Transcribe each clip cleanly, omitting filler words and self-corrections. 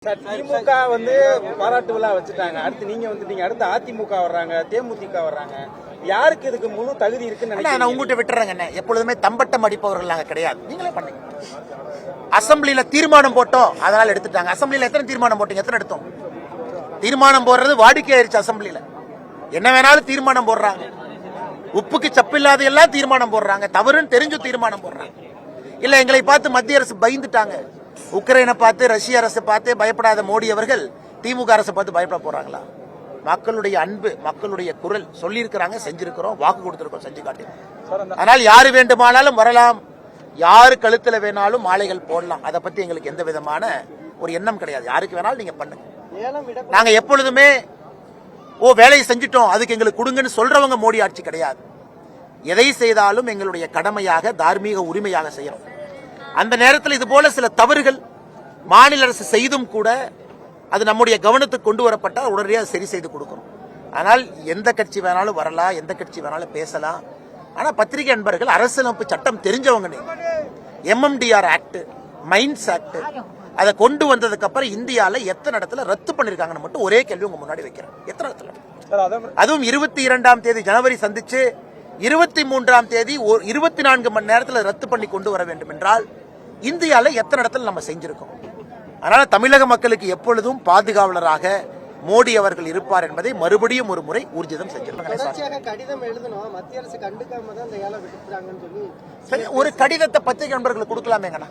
திமுக பாராட்டு விழா வச்சுட்டாங்க. அடுத்து நீங்க வந்துட்டீங்க. அடுத்து அதிமுக வர்றாங்க, தேமுதிக வர்றாங்க. யாருக்கு இதுக்கு முழு தகுதி இருக்குன்னு நினைக்கிறீங்க? நான் உங்ககிட்ட விட்டுறேங்க. எப்பொழுதுமே தம்பட்டம் அடிப்பவர்கள் நாங்க கிடையாது. நீங்களே பண்ணுங்க. அசம்பிளியில தீர்மானம் போட்டோம், அதனால எடுத்துட்டாங்க. அசம்பிளியில எத்தனை தீர்மானம் போட்டீங்க? எத்தனை எடுத்தோம்? தீர்மானம் போடுறது வாடிக்கையாயிருச்சு. அசம்பிளியில என்ன வேணாலும் தீர்மானம் போடுறாங்க. உப்புக்கு சப்பில்லாத எல்லாம் தீர்மானம் போடுறாங்க. தவறுன்னு தெரிஞ்சு தீர்மானம் போடுறாங்க. இல்ல எங்களை பார்த்து மத்திய அரசு பயந்துட்டாங்க. உக்ரைனை பார்த்து, ரஷ்ய அரசை பார்த்து பயப்படாத மோடி அவர்கள் திமுக அரசை பார்த்து பயப்பட போறாங்களா? மக்களுடைய அன்பு, மக்களுடைய குரல் சொல்லியிருக்கிறாங்க, செஞ்சிருக்கிறோம், வாக்கு கொடுத்திருக்கோம், செஞ்சு காட்டியிருக்கோம். அதனால் யாரு வேண்டுமானாலும் வரலாம், யாரு கழுத்துல வேணாலும் மாலைகள் போடலாம். அதை பத்தி எங்களுக்கு எந்த விதமான ஒரு எண்ணம் கிடையாது. யாருக்கு வேணாலும் நீங்க பண்ணுங்க. நாங்க எப்பொழுதுமே வேலையை செஞ்சிட்டோம், அதுக்கு எங்களுக்கு கொடுங்கன்னு சொல்றவங்க மோடி ஆட்சி கிடையாது. எதை செய்தாலும் எங்களுடைய கடமையாக, தார்மீக உரிமையாக செய்யறோம். அந்த நேரத்தில் இது போல சில தவறுகள் மாநில அரசு செய்தும் கூட அது நம்முடைய கவனத்துக்கு கொண்டு வரப்பட்டால் உடனடியாக சரி செய்து கொடுக்கணும். ஆனால் எந்த கட்சி வேணாலும் வரலாம், எந்த கட்சி வேணாலும் பேசலாம். ஆனா பத்திரிகை நண்பர்கள், அரசியலமைப்பு சட்டம் தெரிஞ்சவங்க. MMDR ஆக்ட், மைன்ஸ் ஆக்ட், அதை கொண்டு வந்ததுக்கு அப்புறம் இந்தியாவில் எத்தனை இடத்துல ரத்து பண்ணிருக்காங்கன்னு மட்டும் ஒரே கேள்வி உங்க முன்னாடி வைக்கிறேன். எத்தனை இடத்துல? அதுவும் 22ஆம் தேதி ஜனவரி சந்திச்சு 23ஆம் தேதி 24 மணி நேரத்தில் ரத்து பண்ணி கொண்டு வர வேண்டும் என்றால் இந்தியாவில் எத்தனை இடத்துல நம்ம செஞ்சிருக்கோம். அதனால தமிழக மக்களுக்கு எப்பொழுதும் பாதுகாவலராக மோடி அவர்கள் இருப்பார் என்பதை மறுபடியும் ஒரு முறை ஊர்ஜிதம் செஞ்சிருக்காங்க. ஒரு கடிதத்தை பத்திரிகை நண்பர்களுக்கு கொடுக்கலாமேங்கண்ணா.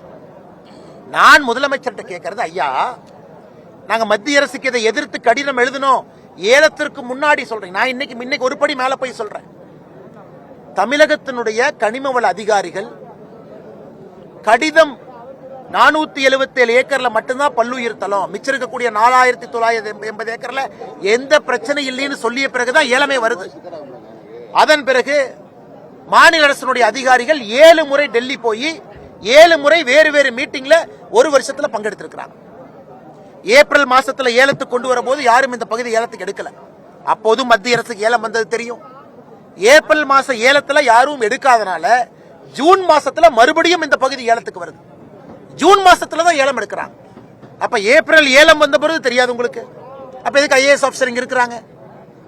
நான் முதலமைச்சர்கிட்ட கேட்கறது, ஐயா நாங்க மத்திய அரசுக்கு இதை எதிர்த்து கடிதம் எழுதணும், ஏலத்திற்கு முன்னாடி சொல்றேன். நான் இன்னைக்கு ஒரு படி மேல போய் சொல்றேன். தமிழகத்தினுடைய கனிமவள அதிகாரிகள் கடிதம் 477 ஏக்கர்ல மட்டும்தான் பல்லுயிர் தளம், மிச்சம் இருக்கக்கூடிய 4980 ஏக்கர்ல எந்த பிரச்சனை இல்லைன்னு சொல்லிய பிறகுதான் ஏலமே வருது. அதன் பிறகு மாநில அரசினுடைய அதிகாரிகள் 7 முறை டெல்லி போய் 7 முறை வேறு வேறு மீட்டிங்ல ஒரு வருஷத்துல பங்கெடுத்திருக்கிறாங்க. ஏப்ரல் மாசத்துல ஏலத்துக்கு கொண்டு வரும்போது யாரும் இந்த பகுதி ஏலத்துக்கு எடுக்கல. அப்போதும் மத்திய அரசுக்கு ஏலம் வந்தது தெரியும். ஏப்ரல் மாச ஏலத்துல யாரும் எடுக்காதனால ஜூன் மாசத்துல மறுபடியும் இந்த பகுதி ஏலத்துக்கு வருது. ஜூன் மாசத்துலதான் ஏலம் எடுக்கிறாங்க. அப்ப ஏப்ரல் ஏலம் வந்த பிறகு தெரியாது உங்களுக்கு? அப்ப எதுக்கு IAS ஆபீசர் இங்க இருக்கிறாங்க?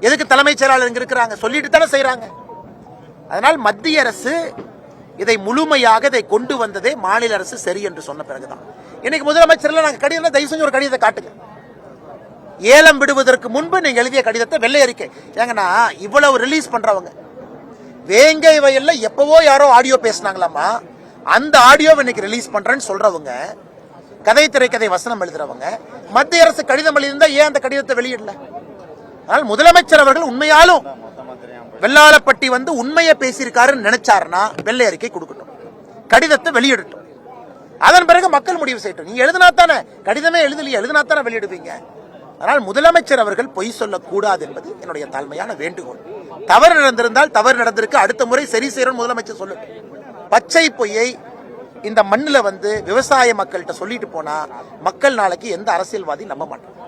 எதுக்கு தலைமைச் செயலாளர் இங்க இருக்கிறாங்க? சொல்லிட்டு தானே செய்யறாங்க. அதனால் மத்திய அரசு இதை முழுமையாக இதை கொண்டு வந்ததே மாநில அரசு சரி என்று சொன்ன பிறகுதான். இன்னைக்கு முதலமைச்சர் நாங்க கடிதம், தயவு செஞ்சு ஒரு கடிதத்தை காட்டுங்க. ஏலம் விடுவதற்கு முன்பு நீங்க எழுதிய கடிதத்தை வெள்ளை அறிக்கை. ஏங்கன்னா இவ்வளவு ரிலீஸ் பண்றவங்க வேங்கை வயல்ல எப்பவோ யாரோ ஆடியோ பேசினாங்களாமா, அந்த ஆடியோ இன்னைக்கு ரிலீஸ் பண்றேன்னு சொல்றவங்க, கதை திரைக்கதை வசனம் எழுதுறவங்க, மத்திய அரசு கடிதம் எழுதியிருந்தா ஏன் அந்த கடிதத்தை வெளியிடல? ஆனால் முதலமைச்சர் அவர்கள் உண்மையாலும் வெள்ளாளப்பட்டி உண்மையை பேசியிருக்காருன்னு நினைச்சாருன்னா வெள்ளை அறிக்கை கொடுக்கட்டும், கடிதத்தை வெளியிடட்டும். அதன் பிறகு மக்கள் முடிவு செய்யட்டும். நீங்க எழுதினா தானே, கடிதமே எழுதலையே, எழுதினா தானே வெளியிடுவீங்க. ஆனால் முதலமைச்சர் அவர்கள் பொய் சொல்லக்கூடாது என்பது என்னுடைய தாழ்மையான வேண்டுகோள். தவறு நடந்திருந்தால் தவறு நடந்திருக்கு, அடுத்த முறை சரி செய்யணும் முதலமைச்சர் சொல்லட்டும். பச்சை பொய்யை இந்த மண்ணில் விவசாய மக்கள்கிட்ட சொல்லிட்டு போனா மக்கள் நாளைக்கு எந்த அரசியல்வாதி நம்ப மாட்டாங்க.